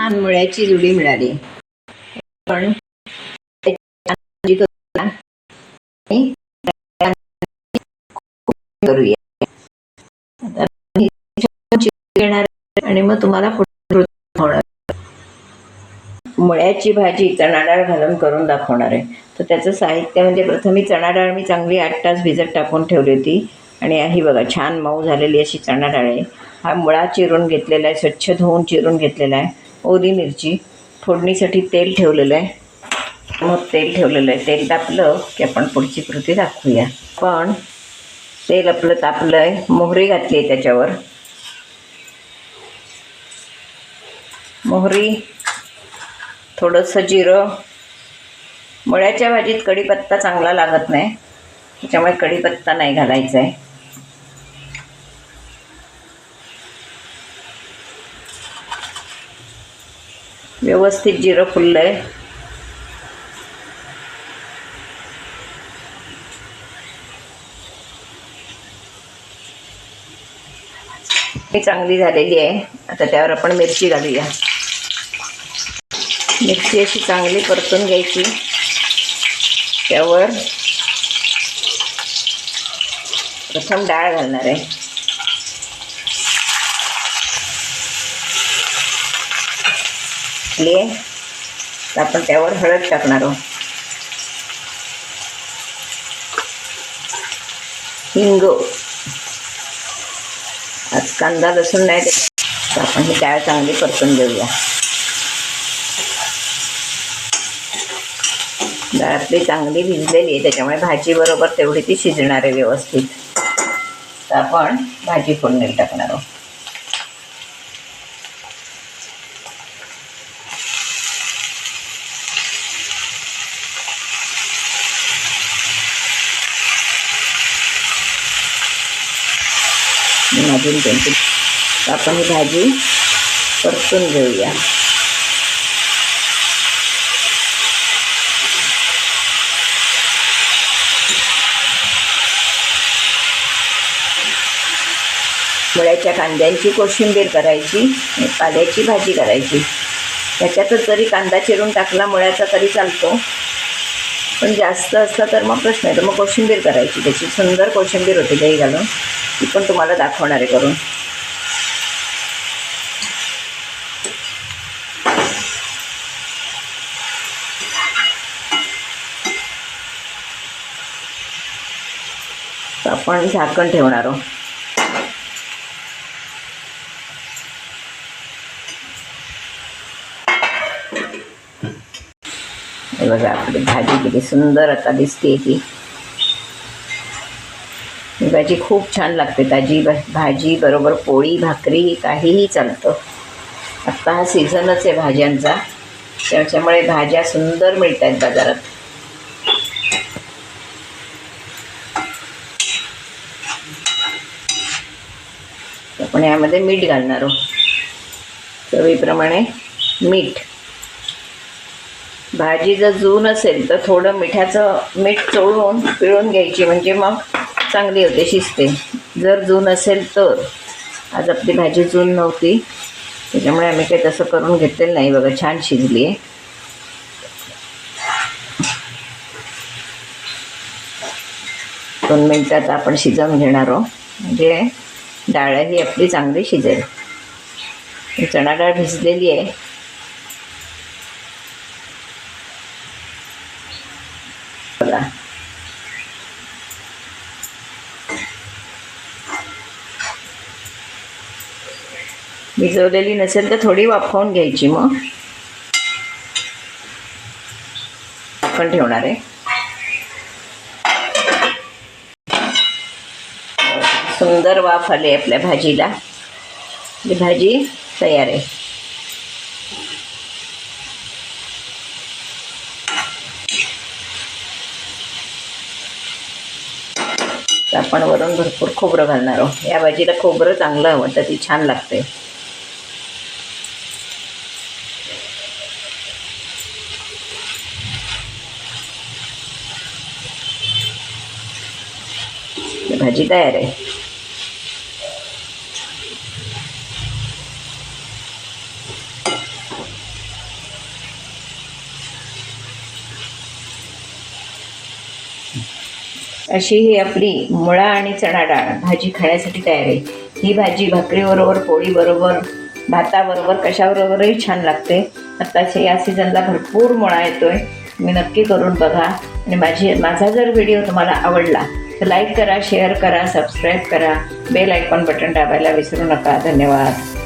छान मुळ्याची जुडी मिळाली. पण करूया आणि मग तुम्हाला मुळ्याची भाजी चणा डाळ घालून करून दाखवणार आहे. तर त्याचं साहित्य म्हणजे प्रथम मी चणा डाळ चांगली 8 तास भिजत टाकून ठेवली होती आणि ही बघा छान मऊ झालेली अशी चणा डाळ आहे. हा मुळा चिरून घेतलेला आहे, स्वच्छ धुवून चिरून घेतलेला आहे. ओली मिरची, फोडणीसाठी तेल ठेवलेलं आहे. मग तेल ठेवलेलं आहे. तेल तापलं की आपण पुढची कृती दाखवूया. पण तेल आपलं तापलं आहे, मोहरी घातली आहे त्याच्यावर. मोहरी, थोडंसं जिरं. मुळ्याच्या भाजीत कढीपत्ता चांगला लागत नाही, त्याच्यामुळे कढीपत्ता नाही घालायचा आहे. व्यवस्थित जिरं फुललंय. ही चांगली झालेली आहे. आता त्यावर आपण मिरची घालूया. मिरची अशी चांगली परतून घ्यायची. त्यावर प्रथम डाळ घालणार आहे. तर आपण त्यावर हळद टाकणार आहोत. हिंग. आज कांदा लसूण नाही, तर आपण ही डाळ चांगली परतून घेऊया. डाळ आपली चांगली भिजलेली आहे, त्याच्यामुळे भाजी बरोबर तेवढी ती शिजणार आहे व्यवस्थित. तर आपण भाजी फोडणीला टाकणार आहोत. आपण ही भाजी परतून घेऊया. मुळ्याच्या कांद्यांची कोशिंबीर करायची आणि पाल्याची भाजी करायची. त्याच्यातच जरी कांदा चिरून टाकला मुळ्याचा तरी चालतो, पण जास्त असला तर मग प्रश्न आहे. तर मग कोशिंबीर करायची, त्याची सुंदर कोशिंबीर होते दही घालून. ती पण तुम्हाला दाखवणार आहे करून. तर आपण झाकण ठेवणार आहोत. हे बघा आपली भाजी किती सुंदर आता दिसते. ती भाजी खूप छान लागते. ताजी भाजी बरोबर पोळी भाकरी काहीही चालतं. आत्ता हा सीझनच आहे भाज्यांचा, त्याच्यामुळे भाज्या सुंदर मिळत आहेत बाजारात. आपण यामध्ये मीठ घालणार आहोत, चवीप्रमाणे मीठ. भाजी जर जून असेल तर थोडं मीठ चोळून पिळून घ्यायची, म्हणजे मग चांगली होते, शिजते. जर जून असेल तर, आज आपली भाजी जून नव्हती त्याच्यामुळे आम्ही काही तसं करून घेतलेलं नाही. बघा छान शिजली आहे. दोन मिनिटात आपण शिजवून घेणार आहोत, म्हणजे डाळही आपली चांगली शिजेल. चणा डाळ भिजलेली आहे. बघा भिजवलेली नसेल तर थोडी वाफवून घ्यायची. मग आपण ठेवणार आहे. सुंदर वाफ आली आपल्या भाजीला. ही भाजी तयार आहे. तर आपण वरून भरपूर खोबरं घालणार आहोत. या भाजीला खोबरं चांगलं हवं तर ती छान लागते. भाजी तयार आहे. अशी ही आपली मुळा आणि चणा डाळ भाजी खाण्यासाठी तयार आहे. ही भाजी भाकरीबरोबर, पोळीबरोबर, भाताबरोबर, कशाबरोबरही छान लागते. आत्ताच्या या सीझनला भरपूर मुळा येतो आहे. तुम्ही नक्की करून बघा. आणि माझा जर व्हिडिओ तुम्हाला आवडला तर लाईक करा, शेअर करा, सबस्क्राईब करा, बेल आयकॉन बटन दाबायला विसरू नका. धन्यवाद.